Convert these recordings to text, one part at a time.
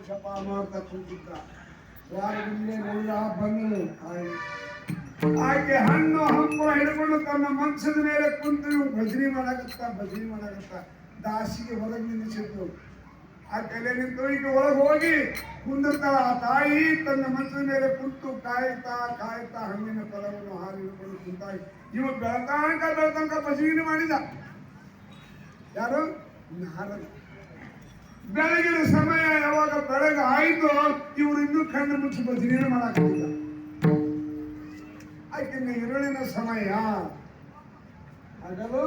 ಶಪ ಮಾಡ್ತಾ ಕುಂತಿದ್ದ. ವಾರದಲ್ಲಿ ಎಲ್ಲ ಬಂದಳು. ಆಕೆ ಹಣ್ಣು ಹಂಪಲ ಹಿಡ್ಕೊಂಡು ತನ್ನ ಮಂಚದ ಮೇಲೆ ಕುಂತು ಭಜನೆ ಮಾಡಕತ್ತ ದಾಸಿಗೆ ಹೊರಗೆ ನಿಲ್ಲಿಸಿದ್ರು. ಆ ಕಲೆ ನಿಂತು ಈಗ ಒಳಗೆ ಹೋಗಿ ಕುಂದಿರ್ತಾಳ. ಆ ತಾಯಿ ತನ್ನ ಮಂಚದ ಮೇಲೆ ಕುಂತು ಕಾಯ್ತಾ ಹಣ್ಣಿನ ಫಲವನ್ನು ಹಾಲು ಹಿಡ್ಕೊಂಡು ಕುಂತಾಯಿ. ಇವ ಬೆಳತನಕ ಭಜನೆ ಮಾಡಿದ. ಯಾರು? ನಾರದ. ಬೆಳಗಿನ ಸಮಯ ಯಾವಾಗ ಬೆಳಗ್ಗೆ ಆಯ್ತು, ಇವರು ಇನ್ನೂ ಕಣ್ಣು ಮುಚ್ಚಿ ಭಜನೆ ಮಾಡಾಕಿಲ್ಲ. ಆಕಿನ ಇರುಳಿನ ಸಮಯ, ಹಗಲು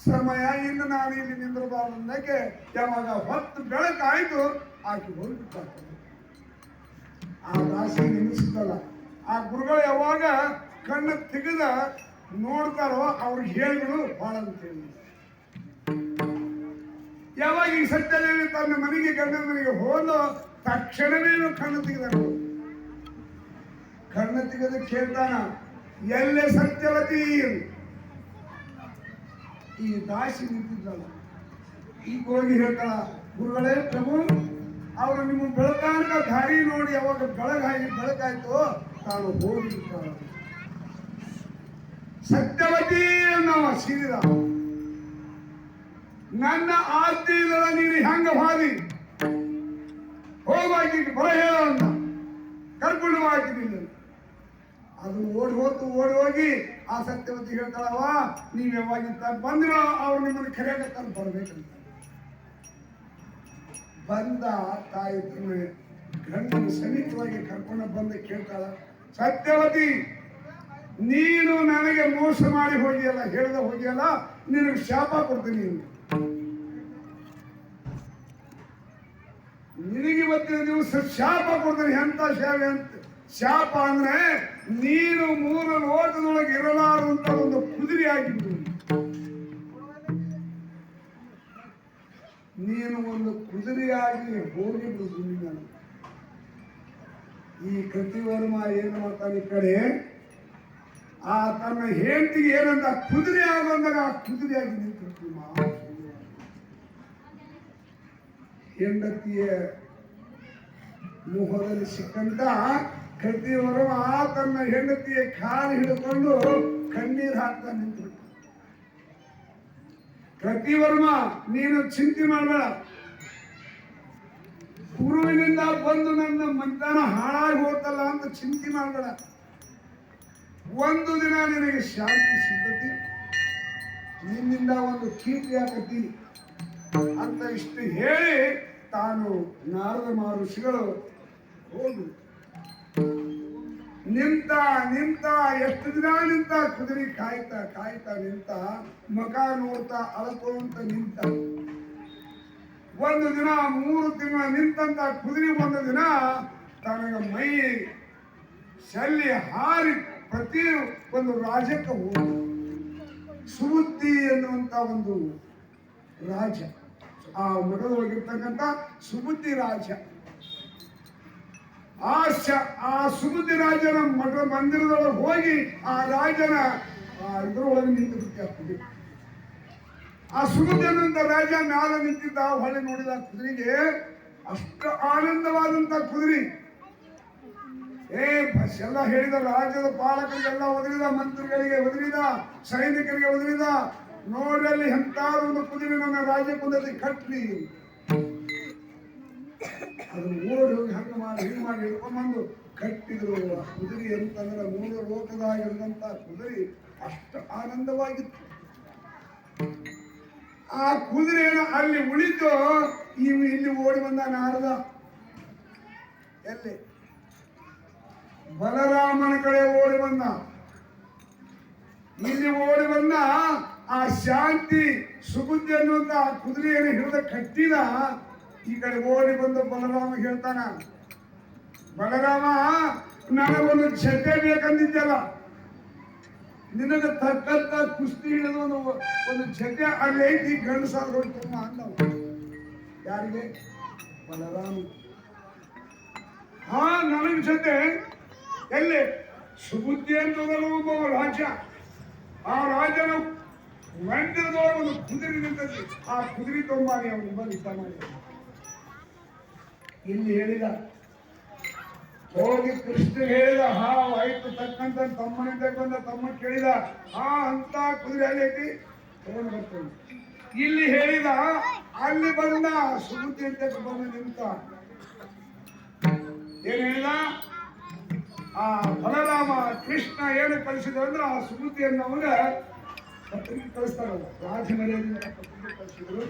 ಸಮಯ, ಇನ್ನು ನಾನು ಇಲ್ಲಿ ನಿಂದ್ರಬಾರ್ದಕ್ಕೆ ಯಾವಾಗ ಹೊತ್ತು ಬೆಳಕಾಯ್ತು ಆಕೆ ಹೋಗ್ಬಿಟ್ಟ. ಆ ದಾಸಿ ನಿಲ್ಲಿಸಿದ್ದಲ್ಲ. ಆ ಗುರುಗಳು ಯಾವಾಗ ಕಣ್ಣು ತೆಗೆದ ನೋಡ್ತಾರೋ ಅವ್ರಿಗೆ ಹೇಳಿಗಳು ಬಹಳ ಅಂತೇಳಿ. ಯಾವಾಗ ಈ ಸತ್ಯದೇವಿ ತನ್ನ ಮನೆಗೆ ಗಂಡನ ಮನೆಗೆ ಹೋದೋ ತಕ್ಷಣವೇ ಕಣ್ಣು ತೆಗೆದರು. ಕಣ್ಣು ತೆಗೆದು ಕೇಳ್ತಾನ, ಎಲ್ಲೇ ಸತ್ಯವತಿ? ಈ ದಾಸಿ ನಿಂತಿದ್ದಲ್ಲ, ಈಗ ಹೋಗಿ ಹೇಳ್ತಾಳ, ಗುರುಗಳೇ ಪ್ರಭು, ಅವರು ನಿಮ್ಮ ಬೆಳಕಾಂಗ ದಾರಿ ನೋಡಿ ಯಾವಾಗ ಬೆಳಕಾಯ್ತು ತಾನು ಹೋಗಿರ್ತಾಳ. ಸತ್ಯವತಿ ನಾವು ಸೀರಿದ, ನನ್ನ ಆಸ್ತಿ ಇಲ್ಲದ ನೀನು ಹೆಂಗ ಹಾದಿ ಹೋಗಿ ಬರ ಹೇಳ ಅಂತ ಕರ್ಕೊಂಡು ಹಾಕಿದ್ದೀನಿ. ಅದು ಓಡಿ ಹೋಗಿ ಆ ಸತ್ಯವತಿ ಹೇಳ್ತಾಳವ, ನೀವ್ ಯಾವಾಗಿಂತ ಬಂದಿರೋ ಅವ್ರು ನಿಮ್ಮನ್ನು ಕರೆಯಕತ್ತ ಬರ್ಬೇಕಂತ. ಬಂದ ತಾಯಿ ಗಂಡನ ಸನಿಕವಾಗಿ ಕರ್ಕೊಂಡು ಬಂದ ಕೇಳ್ತಾಳ, ಸತ್ಯವತಿ, ನೀನು ನನಗೆ ಮೋಸ ಮಾಡಿ ಹೋಗಿಯಲ್ಲ, ಹೇಳ್ದ ಹೋಗಿಯಲ್ಲ, ನಿನಗೆ ಶಾಪ ಕೊಡ್ತೀನಿ. ನಿನಗೆ ಇವತ್ತಿನ ದಿವಸ ಶಾಪ ಕೊಡ್ತೀನಿ. ಎಂತ ಸೇವೆ ಅಂತ ಶಾಪ ಅಂದ್ರೆ, ನೀನು 3 ಲೋಕದೊಳಗೆ ಇರಲಾರಂತ ಒಂದು ಕುದುರೆ ಆಗಿದ್ದು. ನೀನು ಒಂದು ಕುದುರೆಯಾಗಿ ಹೋಗಿಬಿಡುದು. ಈ ಕೃತಿವರ್ಮ ಏನು ಮಾಡ್ತಾನೆ, ಈ ಕಡೆ ಆ ತನ್ನ ಹೆಂಡತಿಗೆ ಏನಂತ ಕುದುರೆ ಆಗೋಂದಾಗ ಆ ಕುದುರೆಯಾಗಿ ನಿಂತಿರ್ತೀವಿ. ಹೆಂಡತಿಯ ಮೋಹದಲ್ಲಿ ಸಿಕ್ಕಂತ ಕೃತಿವರ್ಮ ತನ್ನ ಹೆಂಡತಿಯ ಕಾಲು ಹಿಡ್ಕೊಂಡು ಕಣ್ಣೀರು ಹಾಕ್ತಾ ನಿಂತು. ಕೃತಿವರ್ಮ, ನೀನು ಚಿಂತೆ ಮಾಡಬೇಡ. ಗುರುವಿನಿಂದ ಬಂದು ನನ್ನ ಮಧ್ಯಾಹ್ನ ಹಾಳಾಗಿ ಹೋಗ್ತಲ್ಲ ಅಂತ ಚಿಂತೆ ಮಾಡಬೇಡ. ಒಂದು ದಿನ ನಿನಗೆ ಶಾಂತಿ ಸಿಗ್ತತಿ, ನಿನ್ನಿಂದ ಒಂದು ಕೀರ್ತಿ ಆಗತಿ ಅಂತ ಇಷ್ಟು ಹೇಳಿ ತಾನು ನಾರದ ಮಹರ್ಷಿಗಳು ಹೋಗು. ನಿಂತ ಎಷ್ಟು ದಿನ ನಿಂತ, ಕುದುರೆ ಕಾಯ್ತಾ ನಿಂತ, ಮುಖ ನೋಡ್ತಾ ಅಳ್ಕೊಂತ ನಿಂತ. ಒಂದು ದಿನ 3 ತಿಂಗಳ ನಿಂತಂತ ಕುದುರೆ ಒಂದು ದಿನ ತನಗ ಮೈ ಶಲ್ಯ ಹಾರಿ ಪ್ರತಿ ಒಂದು ರಾಜ್ಯಕ್ಕೆ ಹೋದ. ಸುಬುದ್ಧಿ ಎನ್ನುವಂತ ಒಂದು ರಾಜ, ಆ ಮಠದೊಳಗಿರ್ತಕ್ಕಂಥ ಸುಬುದ್ಧಿ ರಾಜ. ಆ ಸುಬುದ್ಧಿ ರಾಜನ ಮಠ ಮಂದಿರದೊಳಗೆ ಹೋಗಿ ಆ ರಾಜನ ಇದರೊಳಗೆ ನಿಂತು ಬಿಟ್ಟಾಗ್ತದೆ. ಆ ಸುಬುದ್ಧಿ ಅನ್ನುವಂಥ ರಾಜ ಮ್ಯಾಲ ನಿಂತಿದ್ದ. ಹೊಳೆ ನೋಡಿದ ಕುದುರೆಗೆ ಅಷ್ಟು ಆನಂದವಾದಂತ ಕುದುರೆ. ಬಸ್ ಎಲ್ಲ ಹೇಳಿದ, ರಾಜ್ಯದ ಪಾಲಕರಿಗೆಲ್ಲ ಒದರಿದ, ಮಂತ್ರಿಗಳಿಗೆ ಒದರಿದ, ಸೈನಿಕರಿಗೆ ಒದರಿದ. ನೋಡಲ್ಲಿ ಎಂತ ಒಂದು ಕುದುರೆ ನನ್ನ ರಾಜ್ಯ ಕುಂದತಿ ಕಟ್ಲಿ. ಅದನ್ನು ಓಡಿ ಹೋಗಿ ಹಂಗೆ ಮಾಡಿ ಹಿಂಗೆ ಮಾಡಿ ಹಿಡ್ಕೊಂಡ್ಬಂದು ಕಟ್ಟಿದ್ರು. ಆ ಕುದುರೆ ಅಂತಂದ್ರೆ 3 ಲೋಕದಾಗಿರುವಂತ ಕುದುರೆ ಅಷ್ಟು ಆನಂದವಾಗಿತ್ತು. ಆ ಕುದುರೆಯನ್ನು ಅಲ್ಲಿ ಉಳಿತು. ಇಲ್ಲಿ ಓಡಿ ಬಂದ ನಾರದ. ಎಲ್ಲಿ? ಬಲರಾಮನ ಕಡೆ ಓಡಿ ಬಂದ. ಇಲ್ಲಿ ಓಡಿ ಬಂದ. ಆ ಶಾಂತಿ ಸುಬುದ್ಧಿ ಅನ್ನುವಂತ ಆ ಕುದುರೆಯನ್ನು ಹಿಡಿದ ಕಟ್ಟಿದ. ಈ ಕಡೆ ಓಡಿ ಬಂದು ಬಲರಾಮ ಹೇಳ್ತಾನ, ಬಲರಾಮ, ನನಗೊಂದು ಜತೆ ಬೇಕಂದಿದ್ದಲ್ಲ, ನಿನಗೆ ತಕ್ಕಂತ ಕುಸ್ತಿ ಹಿಡಿದು ಒಂದು ಜತೆ ಅಲ್ಲಿ ಐತಿ, ಗಂಡಸಾದ್ರು ತುಂಬ ಅಂದವ. ಯಾರಿಗೆ? ಬಲರಾಮ. ನನಗೆ ಜೊತೆ ಎಲ್ಲಿ? ಸುಬುದ್ಧಿ ಅಂತ ಒಬ್ಬ ರಾಜ. ಆ ರಾಜನ ಮಂದಿರದೊಳಗೆ ಒಂದು ಕುದುರೆ ನಿಂತದ್ದು. ಆ ಕುದುರೆ ತೊಂಬಾರಿ ಅವನು ಬಂದು ಯುದ್ಧ ಮಾಡಿ. ಇಲ್ಲಿ ಹೇಳಿದ, ಹೋಗಿ ಕೃಷ್ಣ ಹೇಳಿದ, ಹಾ ಆಯ್ತು ತಕ್ಕಂತ ತಮ್ಮನಿಂದ ಬಂದ ತಮ್ಮ ಕೇಳಿದ, ಹಾ ಅಂತ ಕುದುರೆ ಆಗೈತಿ ತಗೊಂಡು ಬರ್ತೇನೆ. ಇಲ್ಲಿ ಹೇಳಿದ, ಅಲ್ಲಿ ಬಂದ ಸುಬುದ್ಧಿ ಅಂತ ಬಂದು ನಿಂತ. ಏನ್ ಹೇಳಿದ? ಆ ಬಲರಾಮ ಕೃಷ್ಣ ಏನು ಕಳಿಸಿದ ಅಂದ್ರೆ ಆ ಸುಬುದ್ಧಿಯನ್ನು ಅವನ ಪತ್ರಿಕೆ ಕಳಿಸ್ತಾರಲ್ಲ, ರಾಜ ಮರ್ಯಾದಿಂದ ಪತ್ರಿಕೆ ಕಳಿಸಿದ್ರು.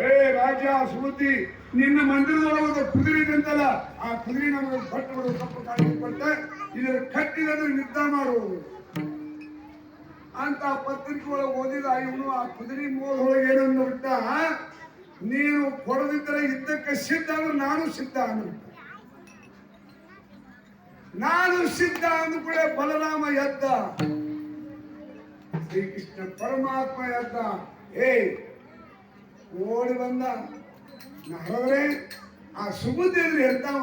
ಏ ರಾಜ ಸುಬುದ್ಧಿ, ನಿನ್ನ ಮಂದಿರದೊಳಗೆ ಕುದುರೆ ನಿಂತಲ್ಲ, ಆ ಕುದುರೆ ನಮಗೆ ಕೊಟ್ಟು ಬಿಡು, ತಪ್ಪು ಕಾಣಿಕೆ ಕೊಟ್ಟೆ, ಇದರ ಕಟ್ಟಿದ್ರೆ ನಿರ್ಧಾರ ಮಾಡುವುದು ಅಂತ ಪತ್ರಿಕೆ ಒಳಗೆ ಓದಿದ. ಇವನು ಆ ಕುದುರೆ ಮೂರೊಳಗೆ ಏನಂದು ಬಿಟ್ಟ, ನೀನು ಕೊಡದಿದ್ದರೆ ಯುದ್ಧಕ್ಕೆ ಸಿದ್ಧ ಅಂದ್ರೆ ನಾನು ಸಿದ್ಧ ಅಂದ್ಬಿಟ್ಟ. ನಾನು ಸಿದ್ಧ ಅಂದ್ಕೂಡ ಬಲರಾಮ ಎದ್ದ, ಶ್ರೀಕೃಷ್ಣ ಪರಮಾತ್ಮ ಎದ್ದ. ಓಡಿ ಬಂದ. ಹಾಗಾದ್ರೆ ಆ ಸುಬುದ್ಧಿ ಅಂದ್ರೆ ಹೇಳ್ತಾವ,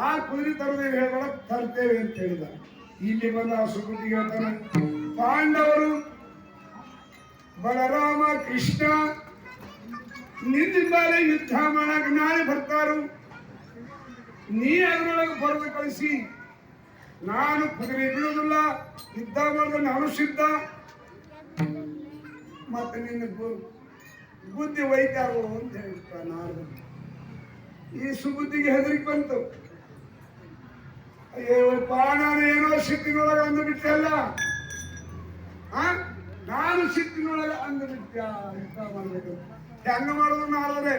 ಆ ಕುದುರೆ ತರದೇವೆ ಹೇಳ್ಬೇಡ, ತರ್ತೇವೆ ಅಂತ ಹೇಳಿದ. ಇಲ್ಲಿ ಬಂದ ಆ ಸುಬುದ್ಧಿಗೆ ಹೇಳ್ತಾನೆ, ಪಾಂಡವರು ಬಲರಾಮ ಕೃಷ್ಣ ನಿನ್ನ ಮೇಲೆ ಯುದ್ಧ ಮಾಡಕ್ ನಾಳೆ ಬರ್ತಾರು, ನೀ ಅದರೊಳಗೆ ಬರೆದು ಕಳಿಸಿ, ನಾನು ಕುದುರೆ ಬಿಡುವುದಿಲ್ಲ, ಯುದ್ಧ ಮಾಡಿದ್ರೆ ನಾನು ಸಿದ್ಧ. ಮತ್ತೆ ನಿನ್ನ ಬುದ್ಧಿ ಒಯ್ತಾರೋ ಅಂತ ಹೇಳ್ತಾನ. ಈ ಸುಬುದ್ಧಿಗೆ ಹೆದರಿಕೆ ಬಂತು. ಅಯ್ಯೋ ನಾನು ಏನೋ ಸಿಟ್ಟಿನೊಳಗೆ ಅಂದು ಬಿಟ್ಟಲ್ಲ, ನಾನು ಸಿಟ್ಟಿನೊಳಗೆ ಅಂದು ಬಿಟ್ಟ, ಯುದ್ಧ ಮಾಡ್ಬೇಕು. ಹೆಂಗ ಮಾಡೋದು ಮಾಡಿದ್ರೆ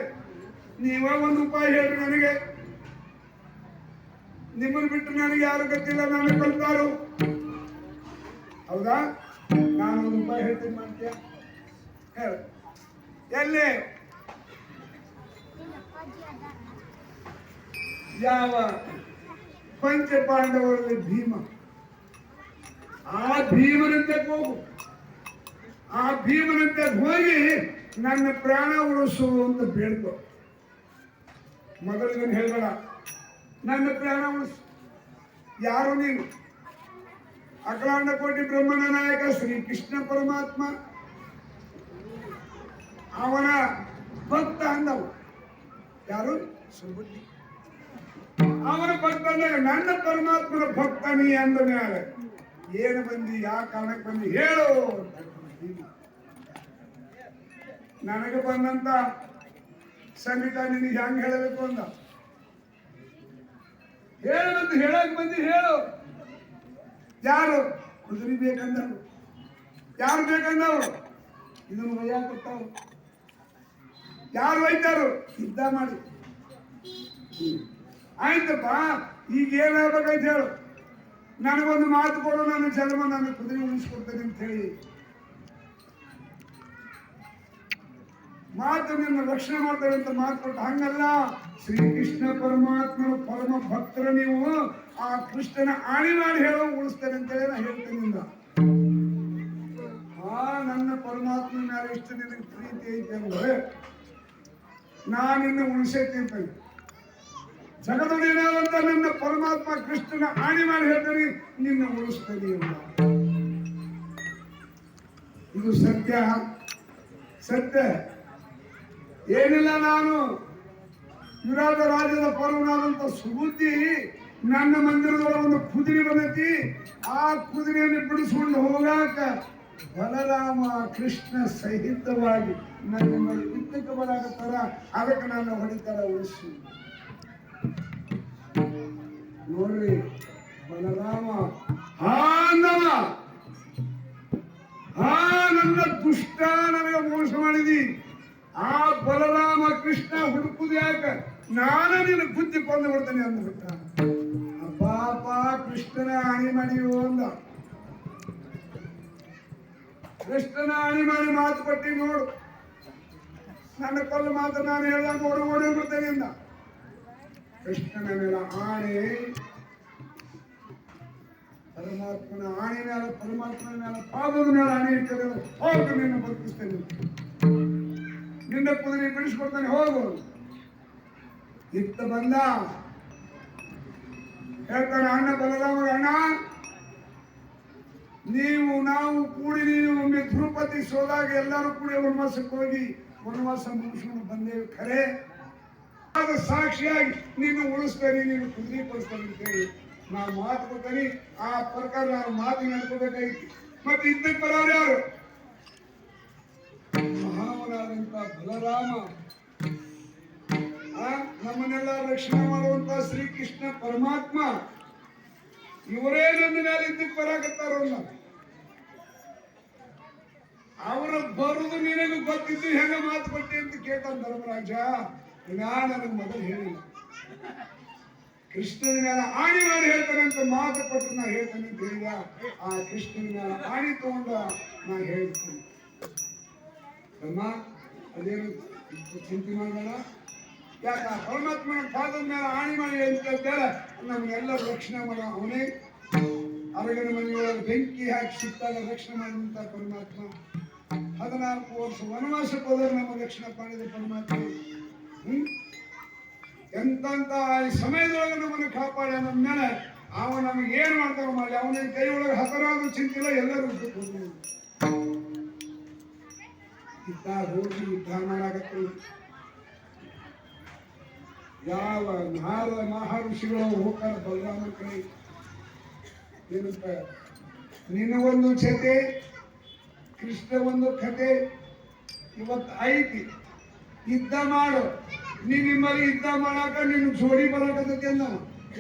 ನೀವ ಒಂದು ಉಪಾಯ ಹೇಳ್ರಿ ನನಗೆ, ನಿಮ್ಮನ್ನು ಬಿಟ್ಟು ನನಗೆ ಯಾರು ಗೊತ್ತಿಲ್ಲ, ನಾನು ಕಲ್ತಾರು. ಹೌದಾ? ನಾನು ಒಂದು ಉಪಾಯ ಹೇಳ್ತೀನಿ, ಮಾಡ್ತೀಯ? ಹೇಳ. ಎಲ್ಲಿ? ಯಾವ ಪಂಚ ಪಾಂಡವರಲ್ಲಿ ಭೀಮ, ಆ ಭೀಮನಂತೆ ಹೋಗು. ಆ ಭೀಮನಂತೆ ಹೋಗಿ ನನ್ನ ಪ್ರಾಣ ಉಳಿಸು ಅಂತ ಬೇಡ್ಕೊ. ಮೊದಲಿಗೆ ಹೇಳ್ಬೇಡ, ನನ್ನ ಪ್ರಾಣ ಉಳಿಸು. ಯಾರು ನೀನು? ಅಖಿಲಾಂಡ ಕೋಟಿ ಬ್ರಹ್ಮಣ ನಾಯಕ ಶ್ರೀಕೃಷ್ಣ ಪರಮಾತ್ಮ, ಅವನ ಭಕ್ತ ಅಂದವ. ಯಾರು? ಸುಬುದ್ಧಿ. ಅವನ ಭಕ್ತ ಅಂದಾಗ ನನ್ನ ಪರಮಾತ್ಮನ ಭಕ್ತ ನೀ ಅಂದ ಮೇಲೆ ಏನು ಬಂದಿ, ಯಾವ ಕಾರಣಕ್ಕೆ ಬಂದಿ ಹೇಳು. ನನಗೆ ಬಂದಂತ ಸಂಗೀತ ನಿನಗೆ ಹೆಂಗ್ ಹೇಳಬೇಕು ಅಂದ. ಹೇಳಂತ ಹೇಳಕ್ ಬಂದಿ ಹೇಳು. ಯಾರು? ಕುದುರೆ ಬೇಕಂದವರು. ಯಾರು ಬೇಕಂದವರು? ಇದನ್ನು ಒಯ್ಯಾಕತ್ತಾರು. ಯಾರು ಒಯ್ತಾರು? ಯುದ್ಧ ಮಾಡಿ. ಆಯ್ತಪ್ಪ, ಈಗ ಏನಾಗಬೇಕಂತ ಹೇಳು. ನನಗೊಂದು ಮಾತು ಕೊಡು, ನನ್ನ ಜನ್ಮ ನನ್ನ ಕುದುರೆ ಉಳಿಸ್ಕೊಡ್ತೇನೆ ಅಂತ ಹೇಳಿ ಮಾತು ನಿನ್ನ ರಕ್ಷಣೆ ಮಾಡ್ತೇವೆ ಅಂತ ಮಾತು ಕೊಟ್ಟು. ಹಂಗಲ್ಲ, ಶ್ರೀಕೃಷ್ಣ ಪರಮಾತ್ಮನ ಪರಮ ಭಕ್ತರ ನೀವು, ಆ ಕೃಷ್ಣನ ಆಣಿ ಮಾಡಿ ಹೇಳೋ ಉಳಿಸ್ತೇನೆ ಅಂತ ಹೇಳಿ ನಾ ಹೇಳ್ತೇನೆ ನಿಂದ. ನನ್ನ ಪರಮಾತ್ಮನ ಮೇಲೆ ಇಷ್ಟು ನಿನಗೆ ಪ್ರೀತಿ ಐತೆ ಅಂದ್ರೆ ನಾನಿನ್ನ ಉಳಿಸೈತಿ. ಜಗದೊಡೆಯನಾದಂತ ನನ್ನ ಪರಮಾತ್ಮ ಕೃಷ್ಣನ ಆಣಿ ಮಾಡಿ ಹೇಳ್ತೇನೆ, ನಿನ್ನ ಉಳಿಸ್ತೇನೆ ಅಂತ. ಇದು ಸತ್ಯ. ಸತ್ಯ ಏನಿಲ್ಲ. ನಾನು ವಿರಾಟ ರಾಜ್ಯದ ಪರವನಾದಂತ ಸುಬುದ್ಧಿ ನನ್ನ ಮಂದಿರದೊಳಗೆ ಒಂದು ಕುದುರೆ ಬಂದೈತಿ. ಆ ಕುದುರೆಯನ್ನು ಬಿಡಿಸ್ಕೊಂಡು ಹೋಗಾಕ ಬಲರಾಮ ಕೃಷ್ಣ ಸಹಿತವಾಗಿ ನನ್ನ ಮೇಲೆ ಯುದ್ಧಕ್ಕೆ ಬರಾಕತ್ತಾರ. ಅದಕ್ಕೆ ನಾನು ಹೊಡಿತಾರ ಉಳಿಸಿ. ನೋಡ್ರಿ, ಬಲರಾಮ ನನ್ನ ದುಷ್ಟ ನನಗೆ ಮೋಸ ಮಾಡಿದಿ. ಆ ಬಲರಾಮ ಕೃಷ್ಣ ಹುಡುಕುದು ಯಾಕ? ನಾನು ನಿನ್ನ ಬುದ್ಧಿ ಕೊಂದು ಬಿಡ್ತೇನೆ ಅಂದ್ಬಿಟ್ಟ. ಪಾಪ ಕೃಷ್ಣನ ಹಾನಿ ಮಾಡಿಯೋ ಅಂದ. ಕೃಷ್ಣನ ಹಾನಿ ಮಾಡಿ ಮಾತು ಪಟ್ಟಿ ನೋಡು, ನನ್ನ ಕೊಲ್ಲ ಮಾತು ನಾನು ಹೇಳ್ದಂಗ ಓಡಿ ಬಿಡ್ತೇನೆ ಅಂದ. ಕೃಷ್ಣನ ಮೇಲೆ ಆಣೆ, ಪರಮಾತ್ಮನ ಆಣೆ ಮೇಲೆ, ಪರಮಾತ್ಮನ ಮೇಲೆ ಪಾದದ ಮೇಲೆ ಆಣೆ ಇರ್ತದೆ. ಹೋಗು, ನಿನ್ನ ಬದುಕಿಸ್ತೇನೆ, ನಿನ್ನ ಕುದುರೆ ಬಿಡಿಸ್ಕೊಡ್ತಾನೆ, ಹೋಗು. ಇತ್ತ ಬಂದ ಹೇಳ್ತಾನೆ, ಅಣ್ಣ ಬಲರಾಮ, ಅಣ್ಣ ನಾವು ಕೂಡಿ ನೀವು ಒಮ್ಮೆ ತಿರುಪತಿ ಸೋದಾಗ ಎಲ್ಲರೂ ಕೂಡಿ ವನವಾಸಕ್ಕೆ ಹೋಗಿ ವನವಾಸ ಮುಗಿಸ್ಕೊಂಡು ಬಂದೇವೆ. ಖರೆ ಸಾಕ್ಷಿಯಾಗಿ ನೀನು ಉಳಿಸ್ತೇನೆ, ನೀನು ಖುದ್ರಿಪಡಿಸ್ತೇನೆ ಅಂತೇಳಿ ನಾನು ಮಾತು ಕೊಡ್ತೇನೆ. ಆ ಪ್ರಕಾರ ನಾನು ಮಾತು ನಡ್ಕೋಬೇಕಾಗಿತ್ತು. ಮತ್ತೆ ಇದ್ದಕ್ಕೆ ಬರೋರು ಯಾರು? ಮಹಾವನಾದಂತ ಬಲರಾಮ, ನಮ್ಮನ್ನೆಲ್ಲ ರಕ್ಷಣೆ ಮಾಡುವಂತ ಶ್ರೀಕೃಷ್ಣ ಪರಮಾತ್ಮ, ಇವರೇ ನನ್ನ ಮೇಲೆ ಇದ್ದಕ್ಕೆ ಬರಾಕತ್ತಾರಲ್ಲ. ಅವರು ಬರುದು ನಿನಗೂ ಗೊತ್ತಿದ್ದು ಹೆಂಗ ಮಾತು ಕೊಟ್ಟಿ ಅಂತ ಕೇಳ್ತಾನ ಧರ್ಮರಾಜ. ನನಗೆ ಮೊದಲು ಹೇಳಿಲ್ಲ, ಕೃಷ್ಣನ ಮೇಲೆ ಆಣಿ ಮಾಡಿ ಹೇಳ್ತಾನೆ ಅಂತ ಮಾತು ಕೊಟ್ಟು ನಾ ಹೇಳ್ತಾನೆ ಅಂತ ಹೇಳಿದ. ಆ ಕೃಷ್ಣನ ಮೇಲೆ ಆಣಿ ತಗೊಂಡ ನಾ ಹೇಳ್ತೀನಿ. ಅಮ್ಮ ಅದೇನು ಚಿಂತೆ ಮಾಡಬೇಡ. ಯಾಕ ಪರಮಾತ್ಮನ ಪಾದದ ಮೇಲೆ ಆಣಿ ಮಾಡಿ ಹೇಳ್ತಾರೆ, ನಮ್ಗೆಲ್ಲ ರಕ್ಷಣೆ ಮಾಡ ಅವನೇ. ಅರಗನ ಮನೆಯೊಳಗೆ ಬೆಂಕಿ ಹಾಕಿ ಸುತ್ತಾಗ ರಕ್ಷಣೆ ಮಾಡಿದಂತ ಪರಮಾತ್ಮ, 14 ವರ್ಷ ವನವಾಸಕ್ಕೆ ಹೋದ್ರೆ ನಮ್ಮ ರಕ್ಷಣೆ ಮಾಡಿದ ಪರಮಾತ್ಮ. ಎಂತ ಸಮಯದೊಳಗೆ ನಮ್ಮನ್ನು ಕಾಪಾಡ ನಮ್ಮ ಮೇಲೆ ಅವ ನಮಗೆ ಏನ್ ಮಾಡ್ತಾವ ಮಾಡಿ. ಅವನ ಕೈ ಒಳಗೆ ಹತರಾದ್ರೂ ಚಿಂತಿಲ್ಲ, ಎಲ್ಲರೂ ಇತ್ತ ಹೋಗಿ ಯುದ್ಧ ಮಾಡಾಕತ್ತು. ಯಾವ ನಾರದ ಮಹರ್ಷಿಗಳು ಹೋಗ್ತಾರ ಬಲರಾಮನ ಕೈ. ಏನಂತ ನಿನಗೊಂದು ಕತೆ, ಕೃಷ್ಣ ಒಂದು ಕತೆ ಇವತ್ತು ಐತಿ. ಯುದ್ಧ ಮಾಡು, ನೀ ನಿಮ್ಮಲ್ಲಿ ಯುದ್ಧ ಮಾಡಾಕ ನಿನ್ನ ಜೋಡಿ ಬರಾಕತ್ತೈತಿ ಅಂದ.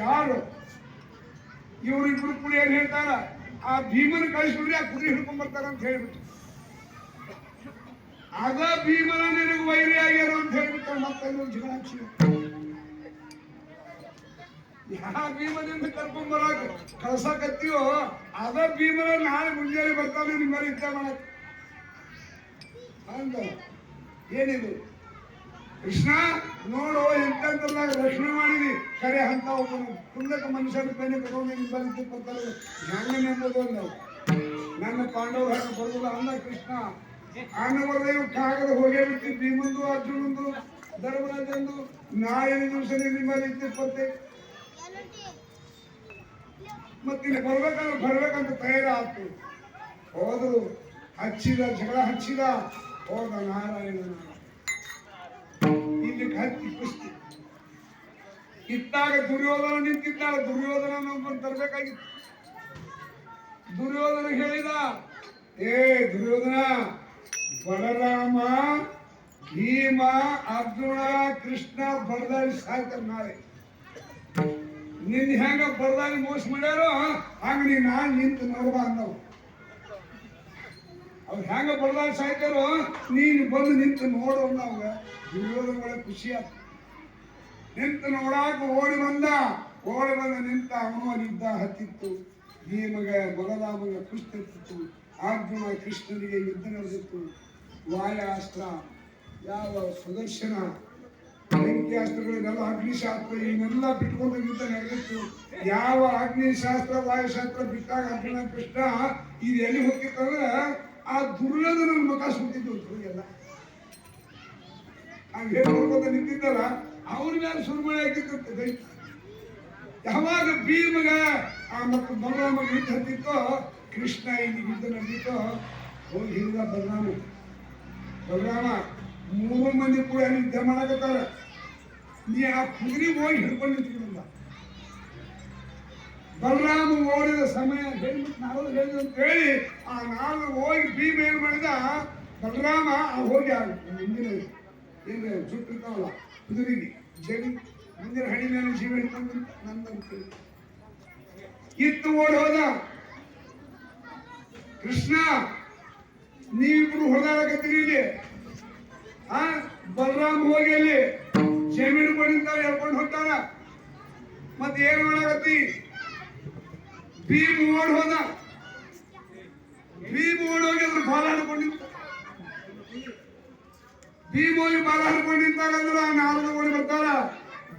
ಯಾರು ಇವ್ರಿಬ್ರು ಕುಡಿ ಏನ್ ಹೇಳ್ತಾರ, ಆ ಭೀಮನ ಕಳಿಸ್ಬಿಡ್ರಿ, ಆ ಕುದುರೆ ಹಿಡ್ಕೊಂಡ್ ಬರ್ತಾರ ಅಂತ ಹೇಳ್ಬಿಟ್ಟು. ಅದ ಭೀಮನ ನಿನಗೆ ವೈರಿ ಆಗ್ಯಾರ ಅಂತ ಹೇಳ್ಬಿಟ್ಟು ಮತ್ತೆ ಜಗಳ ಹಚ್ಚಿ. ಯಾವ ಭೀಮನಿಂದ ಕರ್ಕೊಂಡ್ ಬರಾಕ ಕಳ್ಸಾಕತ್ತೀವೋ ಅದ ಭೀಮನ ನಾಳೆ ಮುಂಜಾನೆ ಬರ್ತಾನೆ ನಿಮ್ಮಲ್ಲಿ ಯುದ್ಧ ಮಾಡಕ್. ಹಂಗ ಏನಿದು ಕೃಷ್ಣ ನೋಡು, ಎಂತೆಂತೆಲ್ಲ ರಕ್ಷಣೆ ಮಾಡಿದಿ. ಕರೆ ಅಂತ ಒಬ್ಬನು ಕುಂದಕ ಮನುಷ್ಯನ ಬೆನ್ನೆ ಕಟ್ಕೊಂಡು ನಿಮ್ಮಲ್ಲಿ ಬರ್ತಾರೆ. ಹೆಂಗ ನೆಂಬುದು ಅಂದ. ನನ್ನ ಪಾಂಡವರು ಹಾಗೆ ಬರುವುದಿಲ್ಲ ಅಂದ ಕೃಷ್ಣ. ಆನವರದೇವ ಕಾಗದ ಹೋಗೇ ಬಿಟ್ಟು ಭೀಮಂದು, ಅರ್ಜುನಂದು, ಧರ್ಮರಾಜಂದು ನಾಳೆ ದಿವಸ ನಿಮ್ಮಲ್ಲಿ ಇಪ್ಪತ್ತೆ. ಮತ್ತಿಲ್ಲಿ ಬರ್ಬೇಕಂತ ತಯಾರಾಯ್ತು. ಹೋದ್ರು, ಹಚ್ಚಿದ ಜಗಳ ಹಚ್ಚಿದ, ಹೋದ ನಾರಾಯಣ. ಇಲ್ಲಿ ಹತ್ತಿ ಕುಸ್ತಿ ಇತ್ತಾಗ ದುರ್ಯೋಧನ ನಿಂತಿದ್ದ. ದುರ್ಯೋಧನ ನಮ್ಮನ್ನು ತರಬೇಕಾಗಿತ್ತು. ದುರ್ಯೋಧನ ಹೇಳಿದ, ಏ ದುರ್ಯೋಧನ, ಬಲರಾಮ, ಭೀಮ, ಅರ್ಜುನ, ಕೃಷ್ಣ ಬಡದಾಡಿ ಸಾಯ್ತಾರ ನಾಳೆ. ನಿನ್ ಹೆಂಗ ಬಡದಾಡಿ ಮೋಸ ಮಾಡ್ಯಾರೋ ಹಂಗ ನೀ ನಾಳೆ ನಿಂತು ನೋಡ್ಬಾ ಅಂದವು. ಅವ್ರು ಹೆಂಗ ಬಡದಾಡಿ ಸಾಯ್ತಾರೋ ನೀನು ಬಂದು ನಿಂತು ನೋಡು ಅಂದವಾಗ ದುರ್ಯೋಧನ ಒಳಗೆ ಖುಷಿ ಆಯ್ತು. ನಿಂತು ನೋಡಾಕ ಓಡಿ ಬಂದ ನಿಂತ. ಅವನು ಅಲ್ಲಿದ್ದ ಹತ್ತಿತ್ತು. ಭೀಮಗ ಬಲರಾಮಗ ಕುಸ್ತಿ ಇರ್ತಿತ್ತು. ಅರ್ಜುನ ಕೃಷ್ಣನಿಗೆ ಯುದ್ಧ ನಡೆದಿತ್ತು. ವಾಯಾಸ್ತ್ರ, ಯಾವ ಸುದರ್ಶನ, ಬೆಂಕಿಯಾಸ್ತ್ರಗಳನ್ನೆಲ್ಲ, ಅಗ್ನಿಶಾಸ್ತ್ರ ಇವನ್ನೆಲ್ಲ ಬಿಟ್ಕೊಂಡು ಯುದ್ಧ ನಡೆದಿತ್ತು. ಯಾವ ಅಗ್ನಿಶಾಸ್ತ್ರ ವಾಯುಶಾಸ್ತ್ರ ಬಿಟ್ಟಾಗ ಅರ್ಜುನ ಕೃಷ್ಣ ಇದು ಎಲ್ಲಿ ಹೋಗ್ತಿತ್ತಂದ್ರೆ ಆ ದುರ್ಯೋಧನ ಮುಖ ಸುತ್ತಿದ್ದು ಎಲ್ಲ. ಹಂಗೆ ನೋಡ್ಕೊಂತ ನಿಂತಿದ್ದಲ್ಲ, ಅವ್ರ ಮೇಲೆ ಸುರುಮಳೆ ಆಗಿತ್ತು. ಯಾವಾಗ ಭೀಮಗ ಮತ್ತು ಬಲರಾಮಗ ಯುದ್ಧ ಹತ್ತಿತ್ತೋ, ಕೃಷ್ಣ ಇಲ್ಲಿ ಯುದ್ಧ ನಡೆದಿತ್ತೋ, ಹೋಗಿ ಹಿಡಿದ ಬಲರಾಮ 3 ಮಂದಿ ಕೂಡ ಯುದ್ಧ ಮಾಡಕತ್ತಾರ. ನೀ ಆ ಕುದುರೆ ಹೋಗಿ ಹಿಡ್ಕೊಂಡು ನಿಂತ್ಕೊಂಡ. ಬಲರಾಮ ಓಡಿದ ಸಮಯ ಹೇಳ್ಬಿಟ್ಟು ನಾರದು ಹೇಳಿದ್ರು ಅಂತ ಹೇಳಿ ಆ ನಾರದು ಹೋಗಿ ಭೀಮ ಏನ್ ಮಾಡಿದ, ಬಲರಾಮ ಹೋಗಿ ಮುಂದಿನ ಏನು ಸುಟ್ಟಿರ್ತಾವಲ್ಲ ಕುದುರೆಗೆ ಜಡಿ ಮುಂದಿನ ಹಣಿ ಮೇಲೆ ಜೀವ ಹಿಡ್ಕೊಂಡು ನಂದಂತ ಇತ್ತು ಓಡಿ ಹೋದ. ಕೃಷ್ಣ, ನೀವಿಬ್ರು ಹೊಡೆದಾಡಕತ್ತೀರಿ ಇಲ್ಲಿ. ಬಲರಾಮ್ ಹೋಗಿ ಅಲ್ಲಿ ಜಮೀನು ಕೊಂಡಿರ್ತಾವ ಹೇಳ್ಕೊಂಡು ಹೊಂಟಾರ. ಮತ್ತೆ ಏನ್ ಮಾಡಾಕತ್ತಿ? ಭೀಮ್ ಓಡ್ ಹೋದ. ಭೀಮ್ ಓಡೋಗಿ ಅದ್ರ ಬಾಲ ಹಿಡ್ಕೊಂಡಿದ್ದ. ಭೀಮ್ ಹೋಗಿ ಬಾಲ ಹಿಡ್ಕೊಂಡಿದ್ದಾಗಂದ್ರ ನಾಲ್ಕು ಓಡಿ ಬರ್ತಾರ.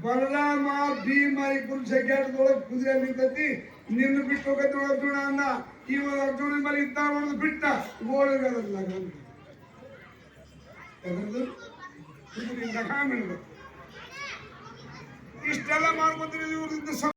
ಬಲರಾಮ ಭೀಮ ಇಬ್ಬರು ಜಗ್ಗಾಟದೊಳಗೆ ಕುದುರೆ ನಿಂತತಿ. ನಿನ್ನ ಬಿಟ್ಟು ಹೋಗತ್ತೆ ಅರ್ಜುನ ಅಂದ. ಇವಾಗ ಅರ್ಜುನ ಮೇಲೆ ಇದ್ದ ಮಾಡೋದು ಬಿಟ್ಟ ಓಡಿರೋದಿಲ್ಲ. ಇಷ್ಟೆಲ್ಲ ಮಾಡ್ಕೊತೀವಿ ಇವ್ರಿಂದ